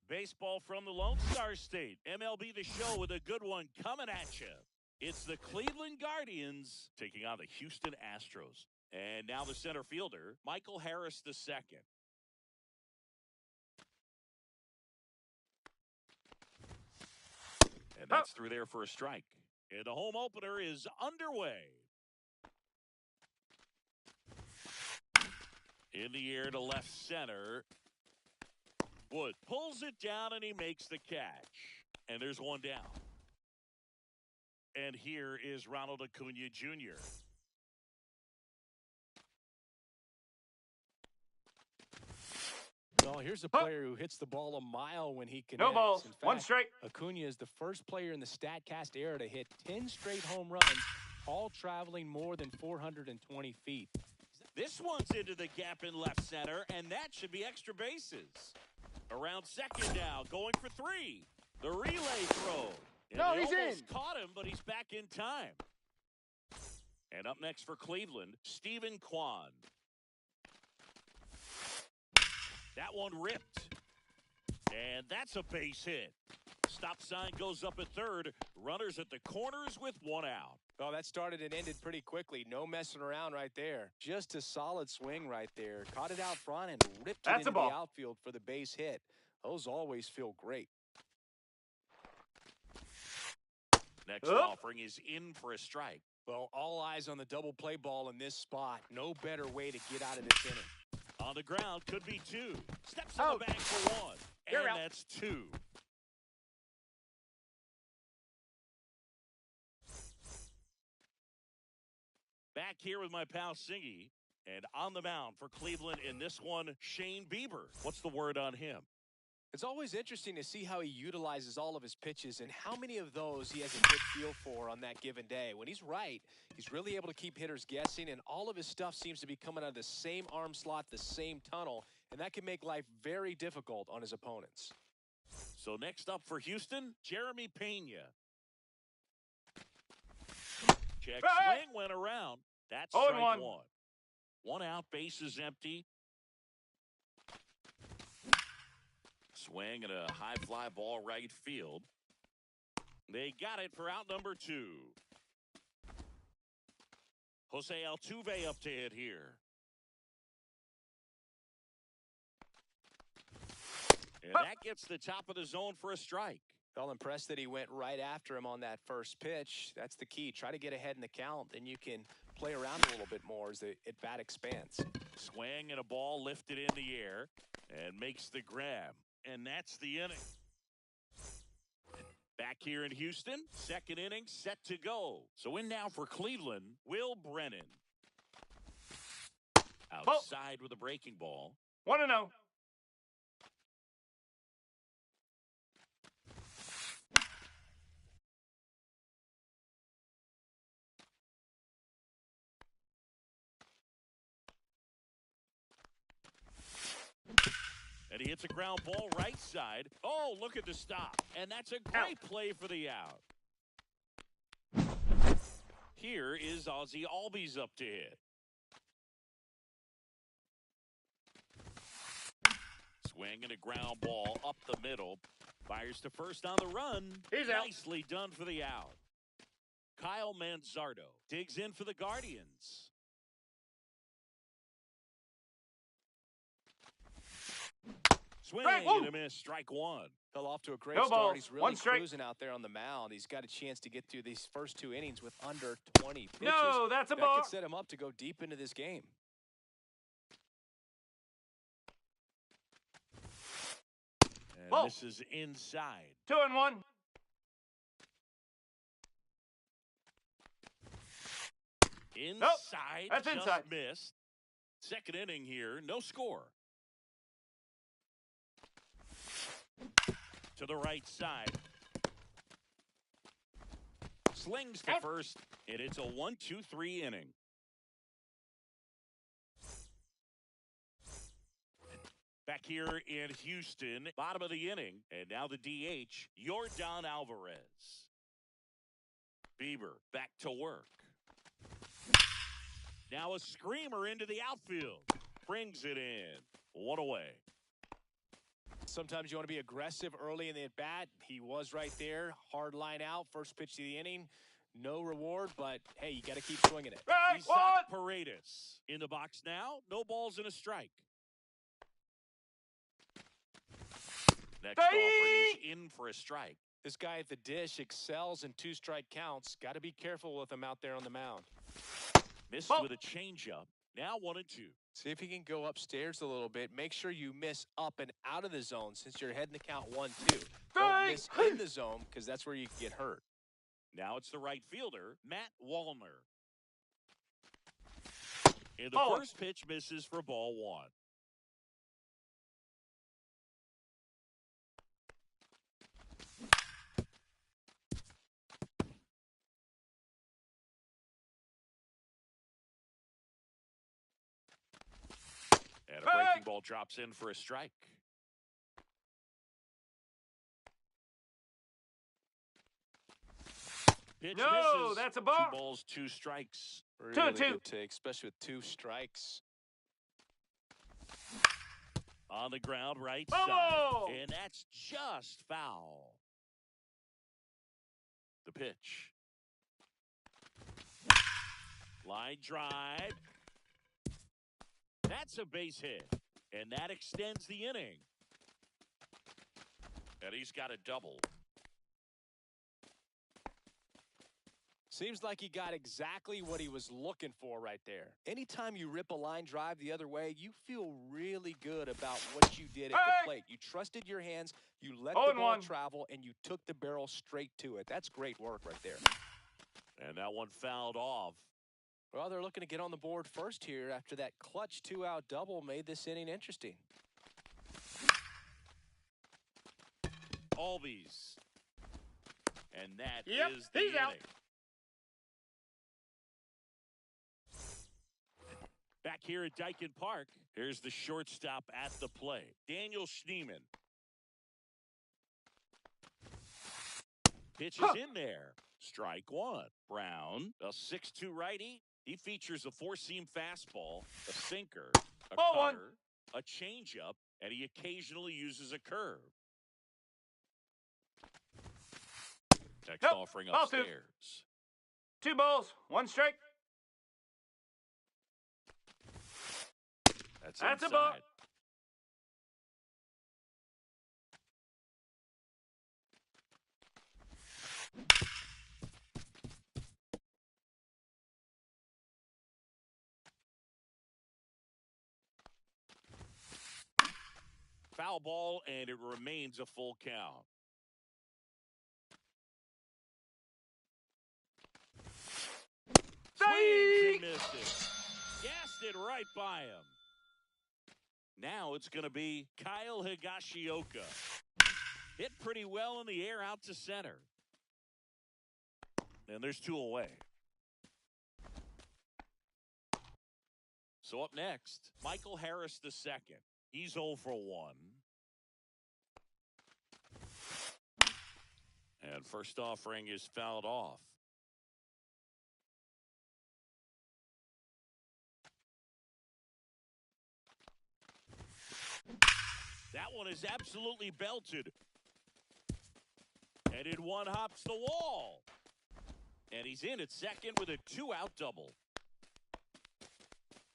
Baseball from the Lone Star State. MLB The Show with a good one coming at you. It's the Cleveland Guardians taking on the Houston Astros. And now the center fielder, Michael Harris II. And that's through there for a strike. And the home opener is underway. In the air to left center. Wood pulls it down and he makes the catch. And there's one down. And here is Ronald Acuna Jr. Well, here's a player who hits the ball a mile when he connects. No balls. In fact, One strike. Acuna is the first player in the StatCast era to hit 10 straight home runs, all traveling more than 420 feet. This one's into the gap in left center, and that should be extra bases. Around second now, going for three. The relay throw. And No, they he's almost in. caught him, but he's back in time. And up next for Cleveland, Stephen Kwan. That one ripped. And that's a base hit. Stop sign goes up at third. Runners at the corners with one out. Well, that started and ended pretty quickly. No messing around right there. Just a solid swing right there. Caught it out front and ripped it into the outfield for the base hit. Those always feel great. Next offering is in for a strike. Well, all eyes on the double play ball in this spot. No better way to get out of this inning. On the ground, could be two. Steps in the bag for one. And that's two. Back here with my pal Singy. And on the mound for Cleveland in this one, Shane Bieber. What's the word on him? It's always interesting to see how he utilizes all of his pitches and how many of those he has a good feel for on that given day. When he's right, he's really able to keep hitters guessing, and all of his stuff seems to be coming out of the same arm slot, the same tunnel, and that can make life very difficult on his opponents. So next up for Houston, Jeremy Pena. Check swing went around. That's strike one. One out, bases empty. Swing and a high fly ball right field. They got it for out number two. Jose Altuve up to hit here. And that gets the top of the zone for a strike. Well, impressed that he went right after him on that first pitch. That's the key. Try to get ahead in the count. Then you can play around a little bit more as the at-bat expands. Swing and a ball lifted in the air and makes the grab. And that's the inning. Back here in Houston, second inning set to go. So in now for Cleveland, Will Brennan. Outside with a breaking ball. 1-0. And he hits a ground ball right side. Oh, look at the stop. And that's a great play for the out. Here is Ozzie Albies up to hit. Swing and a ground ball up the middle. Fires to first on the run. He's out. Nicely done for the out. Kyle Manzardo digs in for the Guardians. Swing Strike. and a miss. Strike one. Fell off to a great No start. balls. He's really One strike. cruising out there on the mound. He's got a chance to get through these first 2 innings with under 20 pitches. No, that's a that ball. could set him up to go deep into this game. And Ball. this is inside. 2-1. Inside. That's just inside. missed. Second inning here. No score. To the right side. Slings to first, and it's a 1-2-3 inning. Back here in Houston, bottom of the inning, and now the DH, Yordan Alvarez. Bieber back to work. Now a screamer into the outfield. Brings it in. One away. Sometimes you want to be aggressive early in the at-bat. He was right there. Hard line out. First pitch to the inning. No reward, but, hey, you got to keep swinging it. Right, Isaac Paredes in the box now. No balls and a strike. Next offer, he's in for a strike. This guy at the dish excels in 2-strike counts. Got to be careful with him out there on the mound. Missed Ball. with a changeup. Now 1-2. See if he can go upstairs a little bit. Make sure you miss up and out of the zone since you're heading the count 1-2. Don't miss in the zone because that's where you can get hurt. Now it's the right fielder, Matt Wallner. And the first pitch misses for ball 1. And a breaking ball drops in for a strike. Pitch misses. That's a ball. 2 balls, 2 strikes. Really 2-2. good take, especially with 2 strikes. On the ground, right Ball. side. And that's just foul. The pitch. Line drive. That's a base hit. And that extends the inning. And he's got a double. Seems like he got exactly what he was looking for right there. Anytime you rip a line drive the other way, you feel really good about what you did at the plate. You trusted your hands, you let the ball travel, and you took the barrel straight to it. That's great work right there. And that one fouled off. Well, they're looking to get on the board first here after that clutch 2-out double made this inning interesting. Albies. And that Yep, is the he's inning. out. Back here at Dyken Park, here's the shortstop at the plate, Daniel Schneemann. Pitch is in there. Strike 1. Brown, a 6'2 righty. He features a 4-seam fastball, a sinker, a cutter, a changeup, and he occasionally uses a curve. Next offering upstairs. 2 balls, 1 strike. That's a ball. inside. Foul ball, and it remains a full count. Swings and misses. Gassed it right by him. Now it's going to be Kyle Higashioka. Hit pretty well in the air out to center. And there's 2 away. So up next, Michael Harris II. He's 0 for 1. And first offering is fouled off. That one is absolutely belted. And in one hops the wall. And he's in at second with a 2-out double.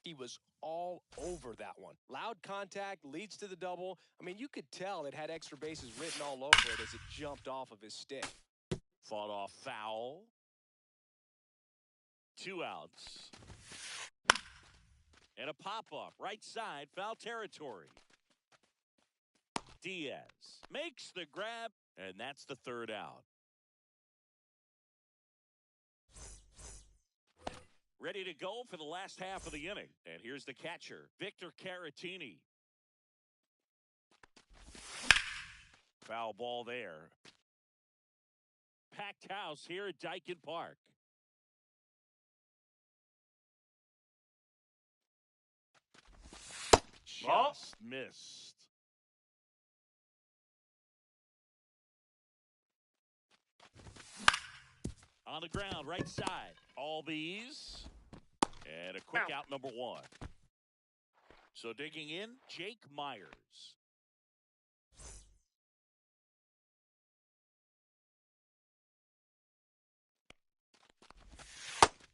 He was all over that one. Loud contact leads to the double. I mean, you could tell it had extra bases written all over it as it jumped off of his stick. Fought off foul. 2 outs. And a pop-up, right side, foul territory. Diaz makes the grab, and that's the 3rd out. Ready to go for the last half of the inning. And here's the catcher, Victor Caratini. Foul ball there. Packed house here at Dyken Park. Just missed. On the ground, right side. All bees. And a quick out, number 1. So digging in, Jake Myers.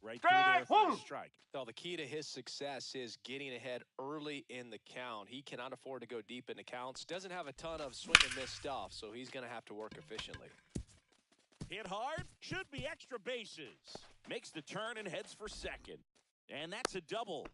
Right through there for a strike. Well, the key to his success is getting ahead early in the count. He cannot afford to go deep into counts. Doesn't have a ton of swing and miss stuff, so he's going to have to work efficiently. Hit hard, should be extra bases. Makes the turn and heads for second. And that's a double.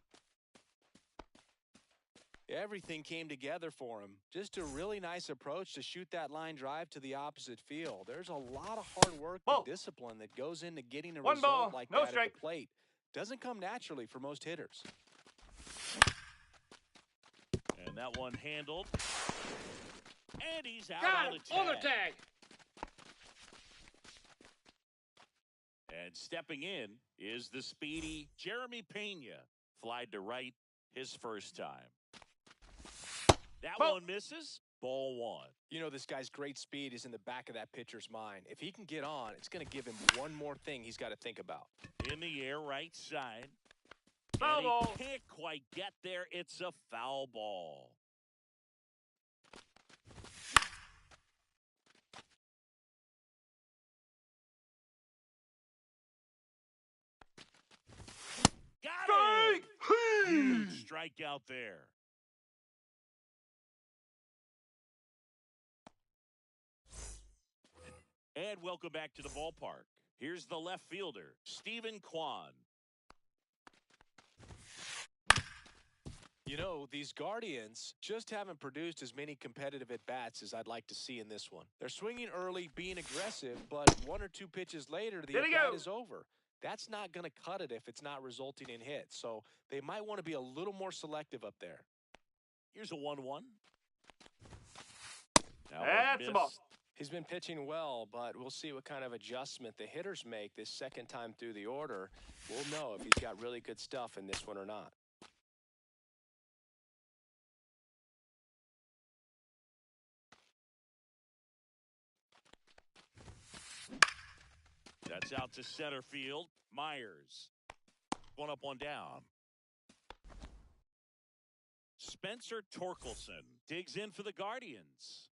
Everything came together for him. Just a really nice approach to shoot that line drive to the opposite field. There's a lot of hard work and discipline that goes into getting a result like that at the plate. Doesn't come naturally for most hitters. And that one handled. And he's out on the tag. And stepping in is the speedy Jeremy Pena. Flied to right his first time. That one misses. Ball 1. You know, this guy's great speed is in the back of that pitcher's mind. If he can get on, it's going to give him one more thing he's got to think about. In the air, right side. Foul ball. He can't quite get there. It's a foul ball. Got it! Huge strikeout there. And welcome back to the ballpark. Here's the left fielder, Stephen Kwan. You know, these Guardians just haven't produced as many competitive at-bats as I'd like to see in this one. They're swinging early, being aggressive, but 1 or 2 pitches later, the at-bat is over. That's not going to cut it if it's not resulting in hits. So they might want to be a little more selective up there. Here's a 1-1. That's the ball. He's been pitching well, but we'll see what kind of adjustment the hitters make this second time through the order. We'll know if he's got really good stuff in this one or not. That's out to center field. Myers. 1 up, 1 down. Spencer Torkelson digs in for the Guardians.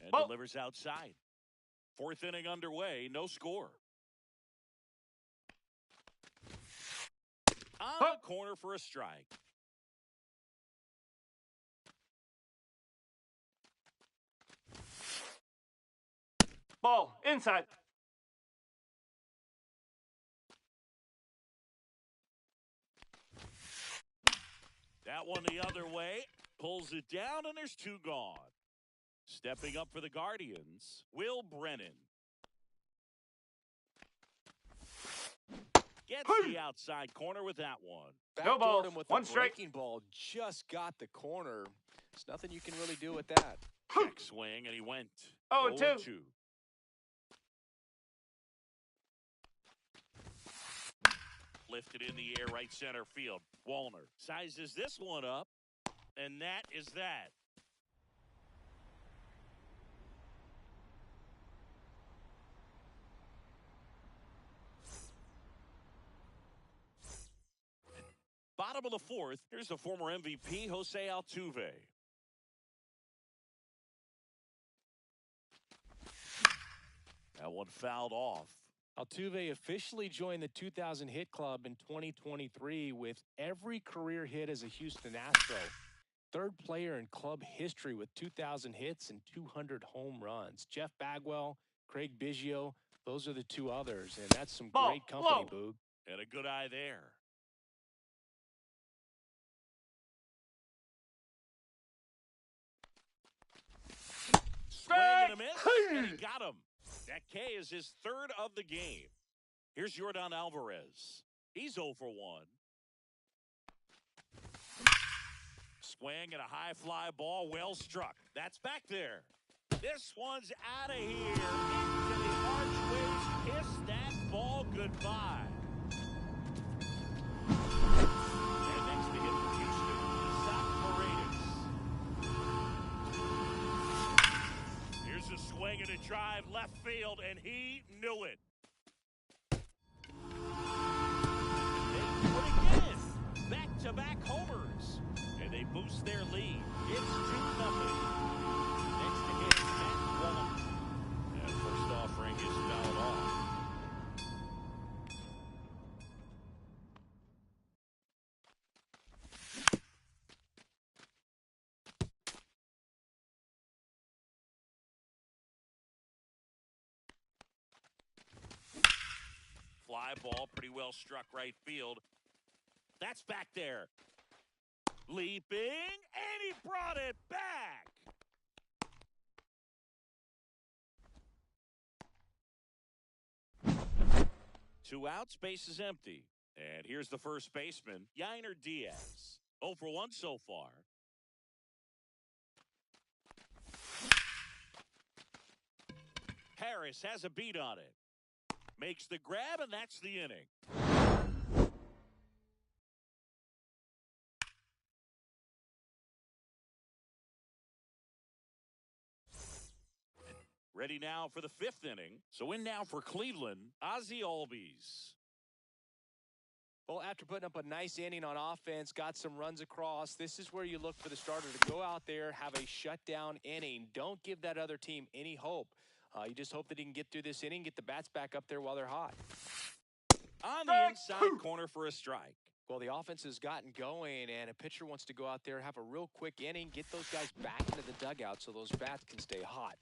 And delivers outside. 4th inning underway. No score. On the corner for a strike. Ball inside. That one the other way. Pulls it down, and there's 2 gone. Stepping up for the Guardians, Will Brennan. Gets the outside corner with that one. No ball. Him with 1 a strike. breaking ball just got the corner. There's nothing you can really do with that. Check swing, and he went 0-2. Lifted in the air, right center field. Wallner sizes this one up, and that is that. Bottom of the 4th, here's the former MVP, Jose Altuve. That one fouled off. Altuve officially joined the 2,000 hit club in 2023 with every career hit as a Houston Astro. Third player in club history with 2,000 hits and 200 home runs. Jeff Bagwell, Craig Biggio, those are the two others, and that's some great company, Boog. And a good eye there. Swing and a miss, and he got him. That K is his third of the game. Here's Yordan Alvarez. He's 0 for 1. Swing and a high fly ball, well struck. That's back there. This one's out of here. Into the archways. Kiss that ball goodbye. And next to hit for Houston, Zach Paredes. Here's a swing and a drive left field, and he knew it. They do it again. Back-to-back homers. And they boost their lead. It's 2-0. Next to hit is Matt Wallach. And first offering is fouled off. Fly ball, pretty well struck right field. That's back there. Leaping, and he brought it back. Two outs, base is empty. And here's the first baseman, Yainer Diaz. 0 for 1 so far. Harris has a beat on it. Makes the grab, and that's the inning. Ready now for the 5th inning. So in now for Cleveland, Ozzie Albies. Well, after putting up a nice inning on offense, got some runs across, this is where you look for the starter to go out there, have a shutdown inning. Don't give that other team any hope. You just hope that he can get through this inning, get the bats back up there while they're hot. On the inside corner for a strike. Well, the offense has gotten going, and a pitcher wants to go out there, have a real quick inning, get those guys back into the dugout so those bats can stay hot.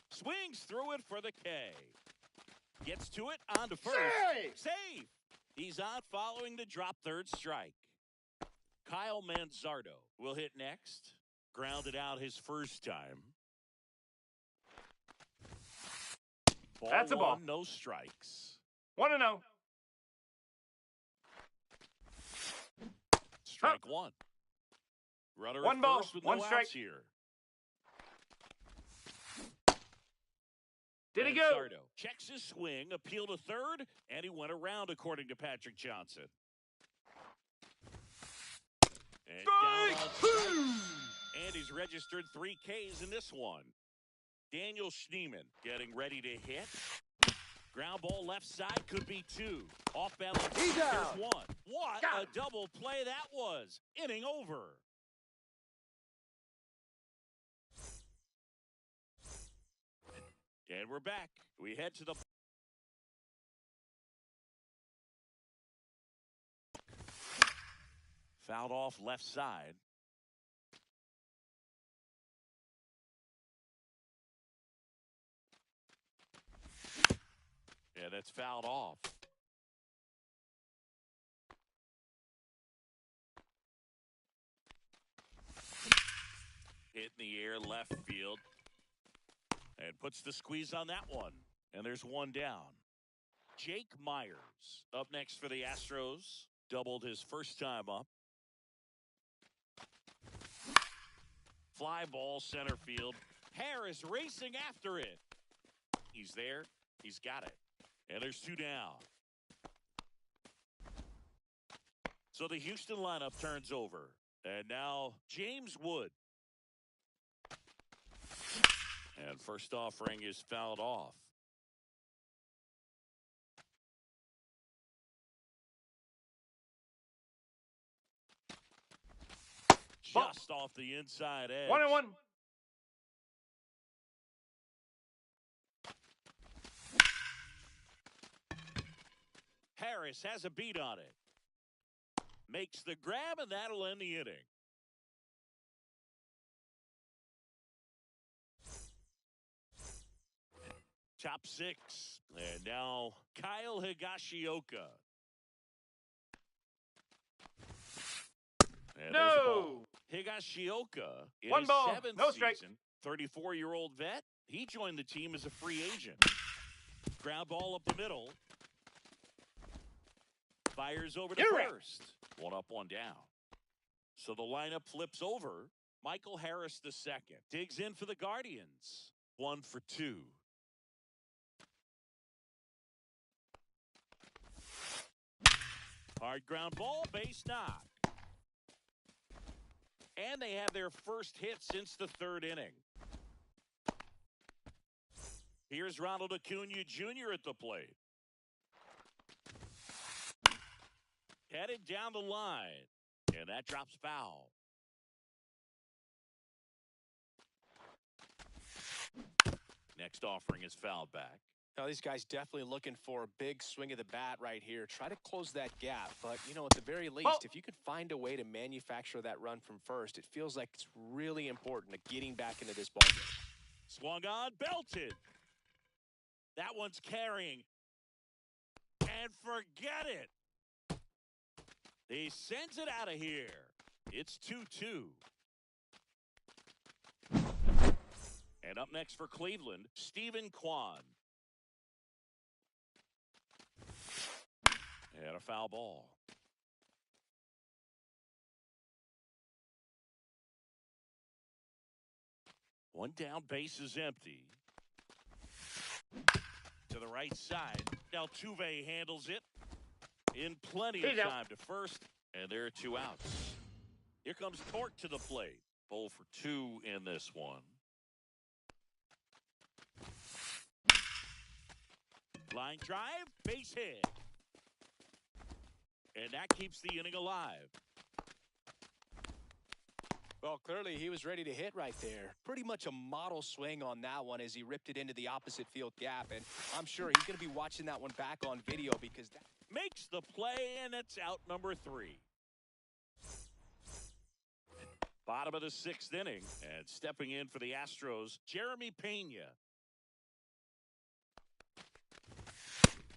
Swings through it for the K. Gets to it, on to first. Save! He's on following the drop third strike. Kyle Manzardo will hit next. Grounded out his first time. That's a ball. No strikes. 1-0. Strike one. Runner One at ball, first with one no strike. outs here. Did he go? Manzardo checks his swing, appeal to third, and he went around, according to Patrick Johnson. And down on strike. And he's registered 3 Ks in this one. Daniel Schneemann getting ready to hit. Ground ball left side, could be 2. Off balance, there's 1. What a double play that was. Inning over. And we're back. We head to the fouled off left side. Yeah, that's fouled off. Hit in the air, left field. And puts the squeeze on that one. And there's one down. Jake Myers up next for the Astros. Doubled his first time up. Fly ball center field. Harris racing after it. He's there. He's got it. And there's 2 down. So the Houston lineup turns over. And now James Wood. And first offering is fouled off. Just off the inside edge. 1-1. Harris has a beat on it. Makes the grab, and that'll end the inning. Top 6. And now Kyle Higashioka. And No. Higashioka, in One his ball, 7th no strike. season, 34-year-old vet. He joined the team as a free agent. Ground ball up the middle. Fires over to first. One up, one down. So the lineup flips over. Michael Harris the second. Digs in for the Guardians. 1 for 2. Hard ground ball, base knock. And they have their first hit since the 3rd inning. Here's Ronald Acuna Jr. at the plate. Headed down the line. And that drops foul. Next offering is fouled back. Now, these guys definitely looking for a big swing of the bat right here. Try to close that gap. But, you know, at the very least, if you could find a way to manufacture that run from first, it feels like it's really important to getting back into this ball game. Swung on, belted. That one's carrying. And forget it. He sends it out of here. It's 2-2. And up next for Cleveland, Stephen Kwan. And a foul ball. One down, base is empty. To the right side. Altuve handles it. In plenty of time to first. And there are 2 outs. Here comes Torque to the plate. 0 for 2 in this one. Line drive, base hit. And that keeps the inning alive. Well, clearly he was ready to hit right there. Pretty much a model swing on that one as he ripped it into the opposite field gap. And I'm sure he's going to be watching that one back on video because that makes the play, and it's out number 3. Bottom of the 6th inning, and stepping in for the Astros, Jeremy Pena.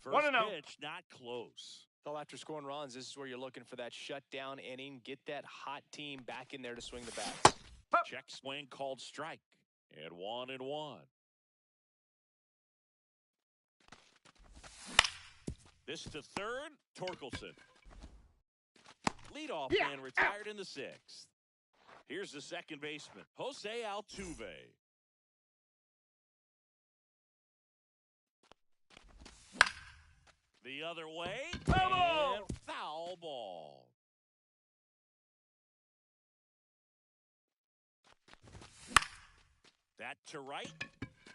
First pitch, not close. Well, after scoring runs, this is where you're looking for that shutdown inning. Get that hot team back in there to swing the bats. Check swing called strike. And 1-1. This to third, Torkelson. Leadoff man retired in the 6th. Here's the second baseman, Jose Altuve. The other way, and foul ball. That to right,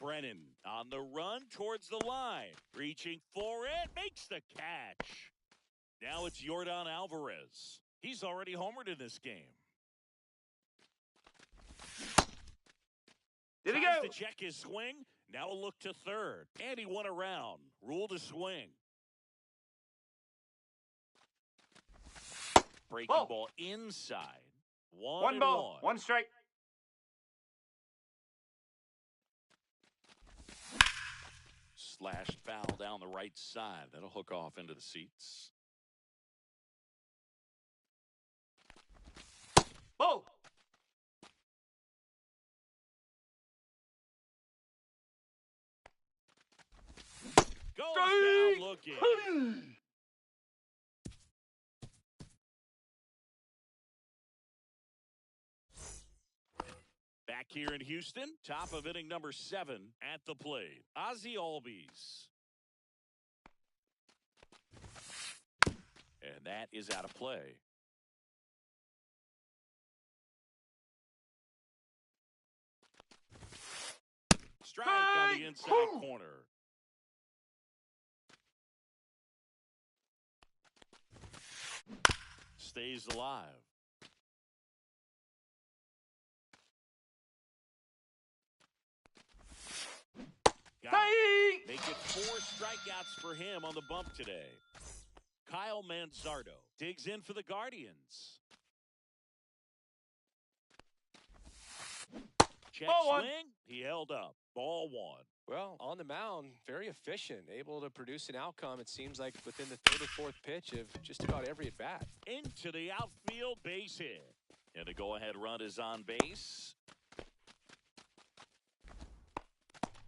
Brennan on the run towards the line. Reaching for it, makes the catch. Now it's Yordan Alvarez. He's already homered in this game. Did he Tries go? to check his swing. Now a look to third. And he went around. Rule to swing. Breaking ball inside. 1 ball, 1 strike. Slashed foul down the right side. That'll hook off into the seats. Ball. Goes down looking. Back here in Houston, top of inning number 7 at the plate, Ozzie Albies. And that is out of play. Strike on the inside corner. Stays alive. Make it 4 strikeouts for him on the bump today. Kyle Manzardo digs in for the Guardians. Check swing. He held up. Ball one. Well, on the mound, very efficient, able to produce an outcome, it seems like, within the third or fourth pitch of just about every at-bat. Into the outfield, base hit. And a go-ahead run is on base.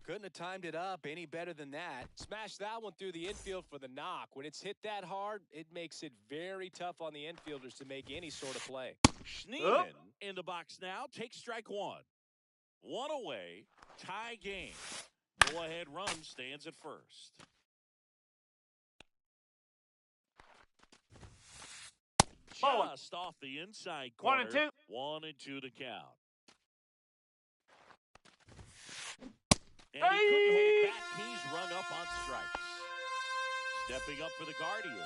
Couldn't have timed it up any better than that. Smash that one through the infield for the knock. When it's hit that hard, it makes it very tough on the infielders to make any sort of play. Schneeman in the box now. Takes strike one. One away. Tie game. Go-ahead run stands at first. Just off the inside corner. 1-2. 1-2 to count. And he couldn't hold back. He's rung up on strikes. Stepping up for the Guardians,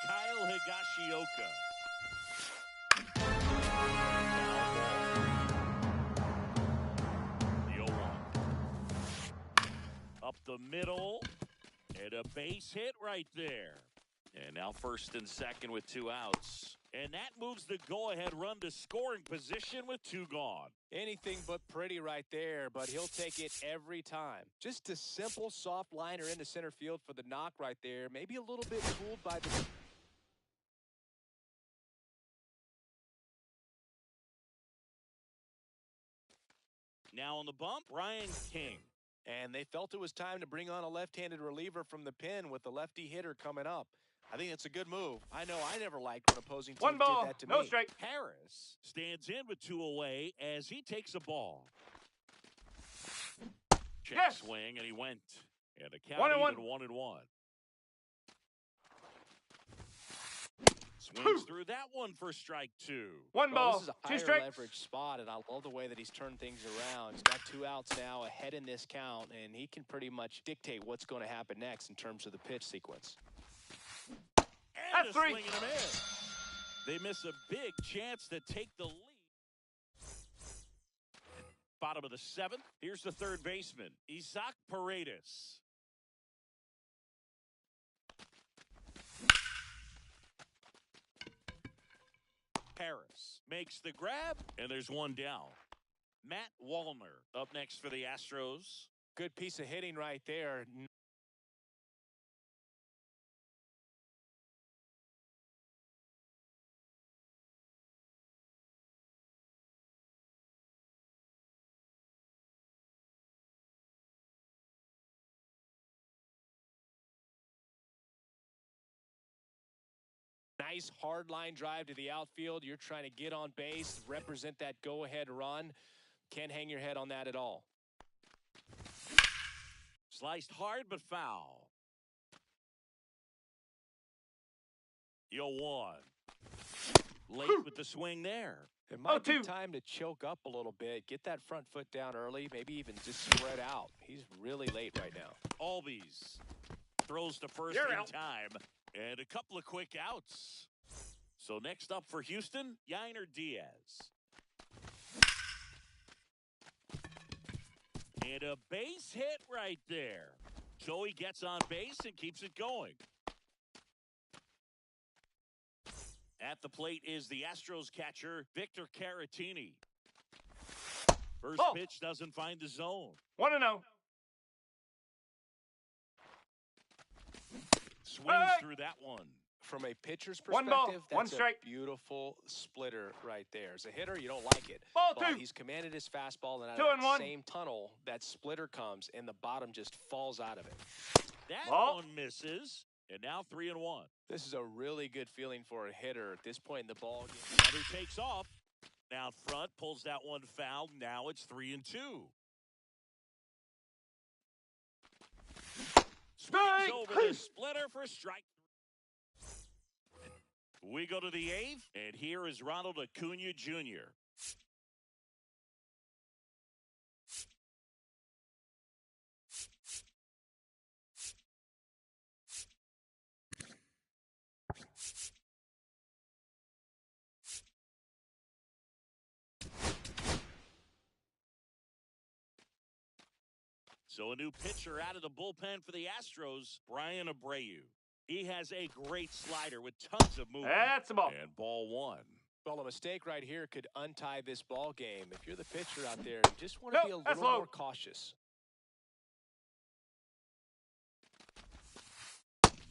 Kyle Higashioka. The 0-1. Up the middle. And a base hit right there. And now first and second with 2 outs. And that moves the go-ahead run to scoring position with 2 gone. Anything but pretty right there, but he'll take it every time. Just a simple soft liner into center field for the knock right there. Maybe a little bit fooled by the... Now on the bump, Ryan King. And they felt it was time to bring on a left-handed reliever from the pen with the lefty hitter coming up. I think it's a good move. I know I never liked when opposing teams did that to me. 1 ball, no strike. Harris stands in with 2 away as he takes a ball. Check swing, and he went. And a count 1-1. 1-1. Swings through that one for strike 2. 1 ball, This is a 2 higher strikes. leverage spot, and I love the way that he's turned things around. He's got 2 outs now ahead in this count, and he can pretty much dictate what's going to happen next in terms of the pitch sequence. And That's a 3. swing and a miss. They miss a big chance to take the lead. Bottom of the 7th. Here's the third baseman, Isaac Paredes. Harris makes the grab, and there's 1 down. Matt Wallner up next for the Astros. Good piece of hitting right there. Nice hard line drive to the outfield. You're trying to get on base, represent that go-ahead run. Can't hang your head on that at all. Sliced hard but foul. 0-1. Late with the swing there. It might be 0-2. time to choke up a little bit, get that front foot down early, maybe even just spread out. He's really late right now. Albies throws to first You're in out. time. And a couple of quick outs. So next up for Houston, Yainer Diaz. And a base hit right there. So he gets on base and keeps it going. At the plate is the Astros catcher, Victor Caratini. First pitch doesn't find the zone. 1-0. Swings through that one. From a pitcher's 1 ball, perspective, 1 that's a strike. beautiful splitter right there. As a hitter, you don't like it. Ball But 2. he's commanded his fastball, and out 2 of and that 1. same tunnel, that splitter comes, and the bottom just falls out of it. That Ball. one misses. And now 3-1. This is a really good feeling for a hitter at this point in the ball game. Another takes off. Now front, pulls that one foul. Now it's 3-2. Swings over the splitter for strike. We go to the 8th, and here is Ronald Acuna Jr. So a new pitcher out of the bullpen for the Astros, Brian Abreu. He has a great slider with tons of movement. That's the ball. And ball one. Well, a mistake right here could untie this ball game. If you're the pitcher out there, you just want to be a little more cautious.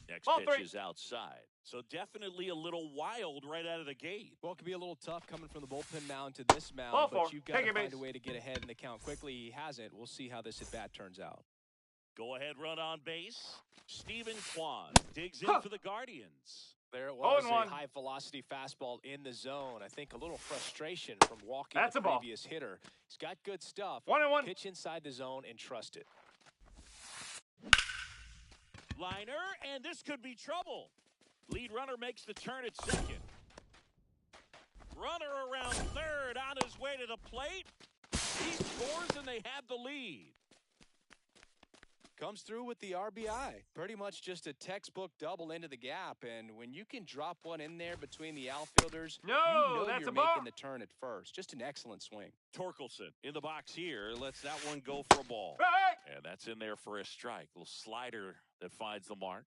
Next ball pitch three. is outside. So definitely a little wild right out of the gate. Well, it could be a little tough coming from the bullpen mound to this mound, Ball but four. you've got to Take find base. a way to get ahead in the count quickly. He hasn't. We'll see how this at-bat turns out. Go ahead, run on base. Stephen Kwan digs in for the Guardians. There it was, 0-1. a high-velocity fastball in the zone. I think a little frustration from walking That's the a ball. previous hitter. He's got good stuff. 1-1. Pitch inside the zone and trust it. Liner, and this could be trouble. Lead runner makes the turn at second. Runner around third on his way to the plate. He scores, and they have the lead. Comes through with the RBI. Pretty much just a textbook double into the gap. And when you can drop one in there between the outfielders, No, you know that's you're a ball. making the turn at first. Just an excellent swing. Torkelson in the box here lets that one go for a ball. Right. And that's in there for a strike. Little slider that finds the mark.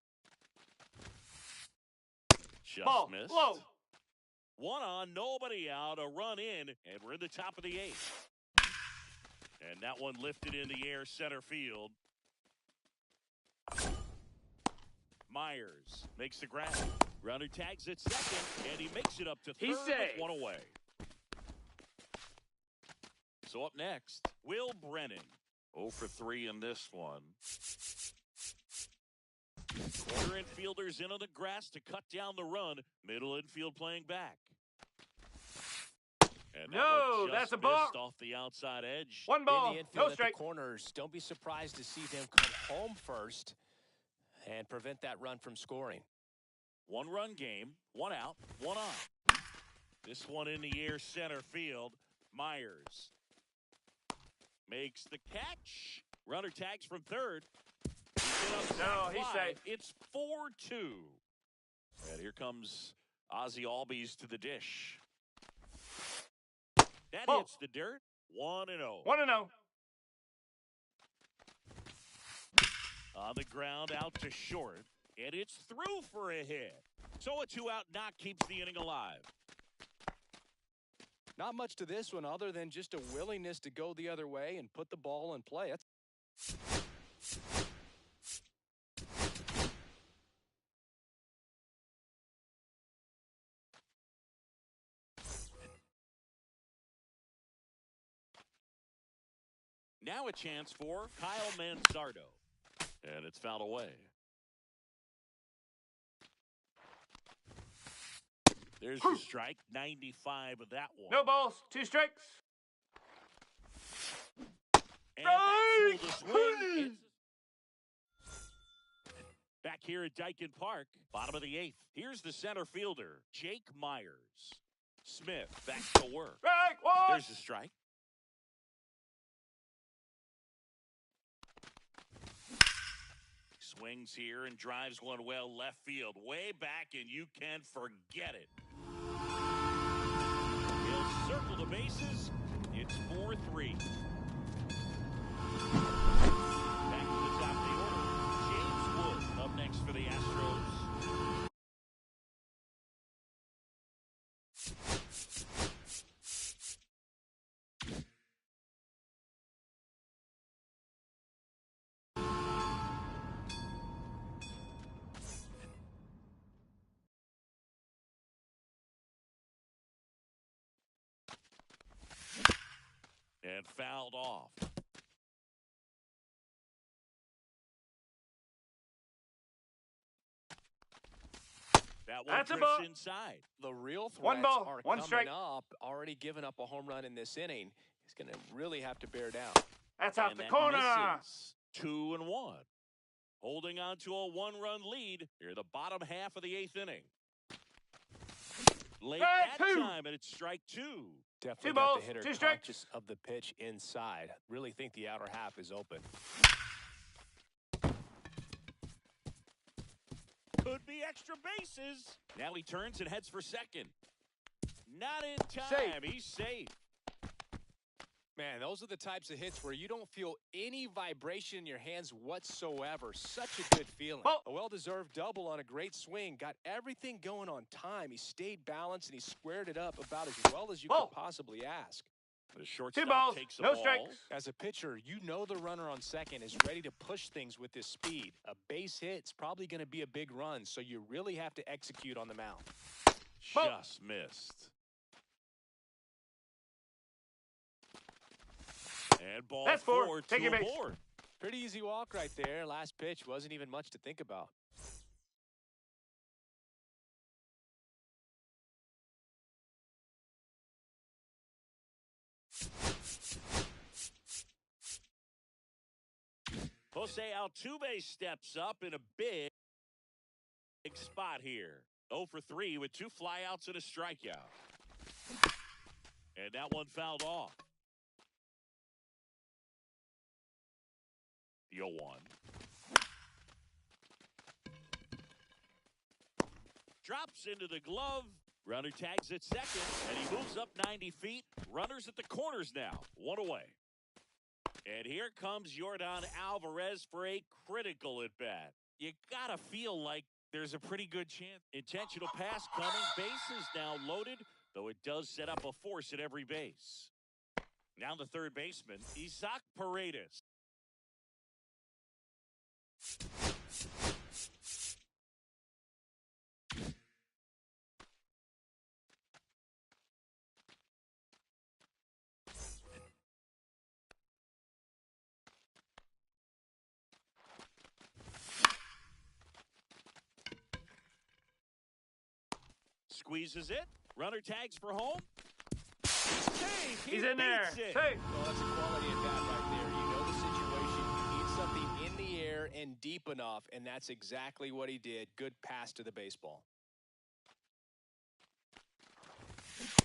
Just Ball. missed. Low. One on, nobody out, a run in, and we're in the top of the eighth. And that one lifted in the air center field. Myers makes the grab. Runner tags at second, and he makes it up to third He's with safe. one away. So up next, Will Brennan. 0 for 3 in this one. Corner infielders in on the grass to cut down the run. Middle infield playing back. And that No, one just that's a ball. missed off the outside edge. One ball. In the infield No at the strike. corners, don't be surprised to see them come home first and prevent that run from scoring. One run game, one out, one on. This one in the air center field. Myers makes the catch. Runner tags from third. No, he's safe. It's 4-2. And here comes Ozzie Albies to the dish. That Ball. hits the dirt. 1-0. 1-0. On the ground, out to short. And it's through for a hit. So a 2-out knock keeps the inning alive. Not much to this one other than just a willingness to go the other way and put the ball in play. Now a chance for Kyle Manzardo. And it's fouled away. There's the strike. 95 of that one. No balls. 2 strikes. And that's the swing. It's back here at Dyken Park, bottom of the 8th. Here's the center fielder, Jake Myers. Smith back to work. Strike 1. There's the strike. Swings here and drives one well left field. Way back, and you can't forget it. He'll circle the bases. It's 4-3. Back to the top of the order. James Wood up next for the Astros. And fouled off. That one That's a drifts ball. inside. The real threats One ball, are one coming strike. up. Already given up a home run in this inning. He's going to really have to bear down. That's off And the that corner. misses. 2-1. Holding on to a 1-run lead here, the bottom half of the 8th inning. Late Strike that 2. time, and it's strike 2. Definitely 2 got balls, the hitter 2 strikes. conscious of the pitch inside. Really think the outer half is open. Could be extra bases. Now he turns and heads for second. Not in time. Safe. He's safe. Man, those are the types of hits where you don't feel any vibration in your hands whatsoever. Such a good feeling. Oh. A well-deserved double on a great swing. Got everything going on time. He stayed balanced, and he squared it up about as well as you could possibly ask. The shortstop 2 balls, takes the no ball. strikes. As a pitcher, you know the runner on second is ready to push things with his speed. A base hit's probably going to be a big run, so you really have to execute on the mound. Just missed. And ball That's 4. Take to your a base. board. Pretty easy walk right there. Last pitch wasn't even much to think about. Jose Altuve steps up in a big spot here. 0 for 3 with 2 flyouts and a strikeout. And that one fouled off. The 0-1. Drops into the glove. Runner tags at second, and he moves up 90 feet. Runners at the corners now. 1 away. And here comes Yordan Alvarez for a critical at-bat. You got to feel like there's a pretty good chance. Intentional pass coming. Bases now loaded, though it does set up a force at every base. Now the third baseman, Isaac Paredes. Squeezes it. Runner tags for home. Save. He's in there. It. Safe. Well, that's a quality at bat right there. You know the situation. You need something in the air and deep enough, and that's exactly what he did. Good pass to the baseball.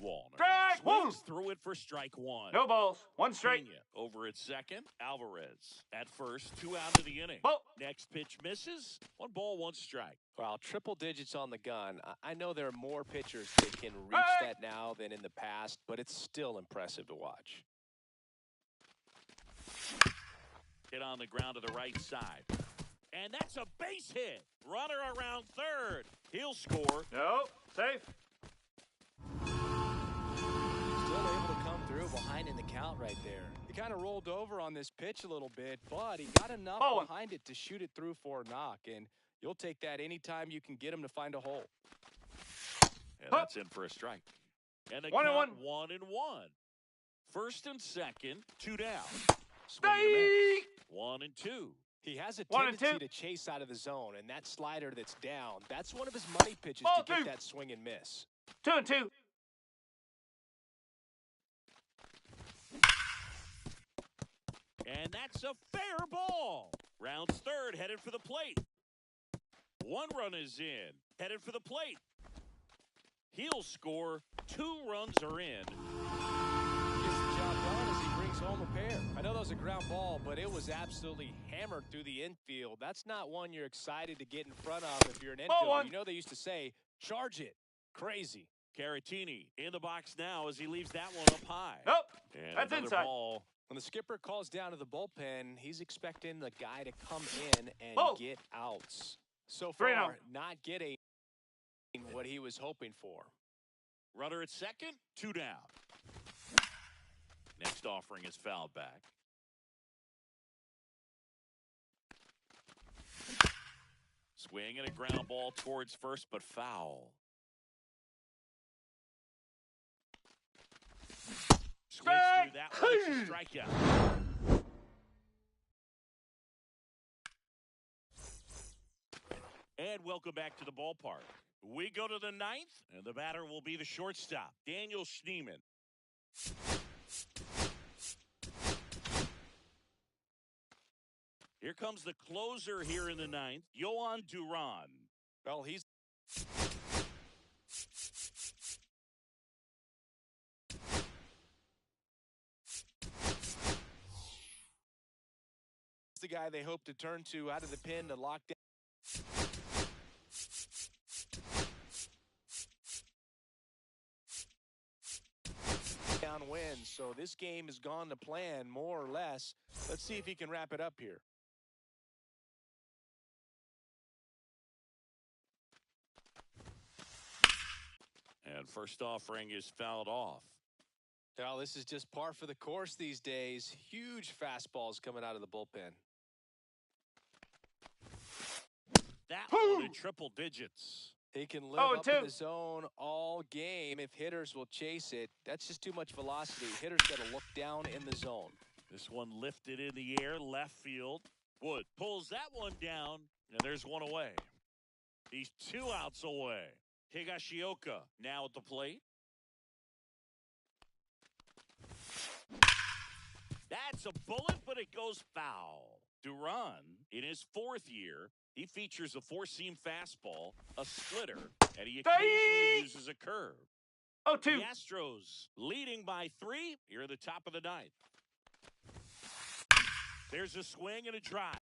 Warner Strike one. swings through it for strike 1. No balls. 1 strike. Pena over at second. Alvarez at first. 2 out of the inning. Ball. Next pitch misses. 1 ball, 1 strike. Wow, triple digits on the gun. I know there are more pitchers that can reach that now than in the past, but it's still impressive to watch. Hit on the ground to the right side. And that's a base hit. Runner around third. He'll score. No. Safe. Still able to come through behind in the count right there. He kind of rolled over on this pitch a little bit, but he got enough behind it to shoot it through for a knock, and you'll take that anytime you can get him to find a hole. And that's in for a strike. And the 1 and count 1. 1-1. First and second, 2 down. Stay. 1 and 2. He has a 1 and tendency 2. to chase out of the zone, and that slider that's down, that's one of his money pitches Ball to get 2. that swing and miss. 2 and 2. And that's a fair ball. Rounds third, headed for the plate. 1 run is in, headed for the plate. He'll score. 2 runs are in. Gets the job done as he brings home a pair. I know that was a ground ball, but it was absolutely hammered through the infield. That's not one you're excited to get in front of if you're an infielder. You know they used to say, charge it. Crazy. Caratini in the box now as he leaves that one up high. Nope. And That's another inside. ball. When the skipper calls down to the bullpen, he's expecting the guy to come in and get outs. So far, 3-0. not getting what he was hoping for. Runner at second, 2 down. Next offering is fouled back. Swing and a ground ball towards first, but foul. Squeeze through that one. It's a strikeout. And welcome back to the ballpark. We go to the 9th, and the batter will be the shortstop, Daniel Schneemann. Here comes the closer here in the 9th, Yohan Duran. Well, he's the guy they hope to turn to out of the pen to lock down touchdown wins, so this game has gone to plan more or less. Let's see if he can wrap it up here. And first offering is fouled off. Well, this is just par for the course these days. Huge fastballs coming out of the bullpen. That one in triple digits. He can live up in the zone all game if hitters will chase it. That's just too much velocity. Hitters got to look down in the zone. This one lifted in the air, left field. Wood pulls that one down, and there's one away. He's 2 outs away. Higashioka now at the plate. That's a bullet, but it goes foul. Duran, in his 4th year, he features a 4-seam fastball, a splitter, and he occasionally uses a curve. 0-2. The Astros leading by 3 here at the top of the 9th. There's a swing and a drive.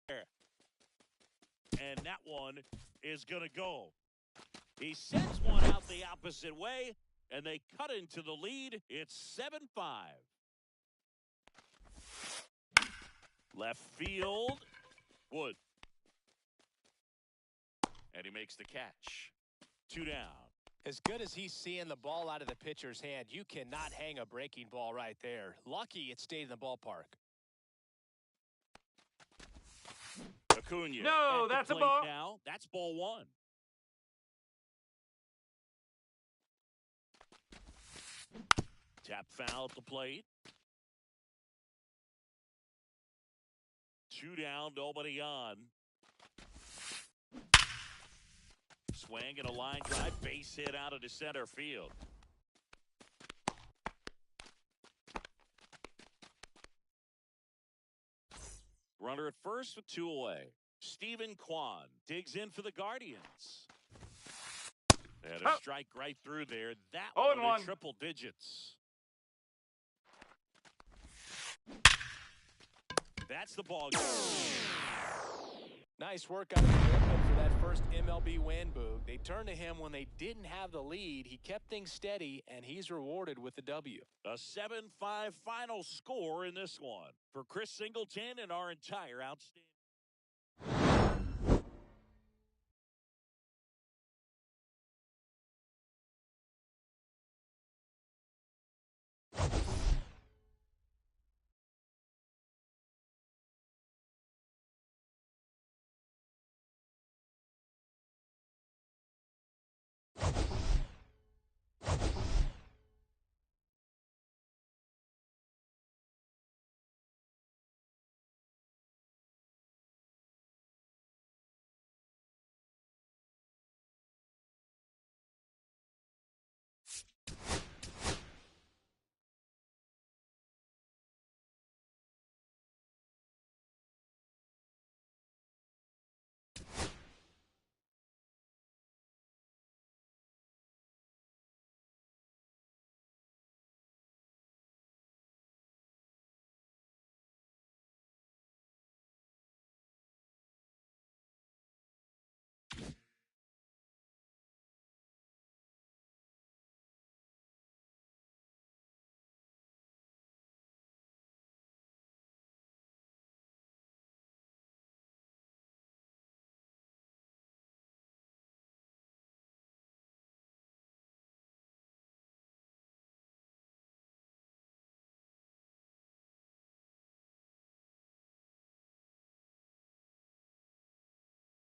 And that one is going to go. He sends one out the opposite way, and they cut into the lead. It's 7-5. Left field. Wood. And he makes the catch. 2 down. As good as he's seeing the ball out of the pitcher's hand, you cannot hang a breaking ball right there. Lucky it stayed in the ballpark. Acuna. No, that's a ball. Now, that's ball 1. Tap foul at the plate. 2 down, nobody on. Swing and a line drive, base hit out into center field. Runner at first with 2 away. Stephen Kwan digs in for the Guardians. And a strike right through there. That one in triple digits. That's the ball game. Nice work out of the bullpen for that first MLB win, Boog. They turned to him when they didn't have the lead. He kept things steady, and he's rewarded with the W. A 7-5 final score in this one. For Chris Singleton and our entire outstanding.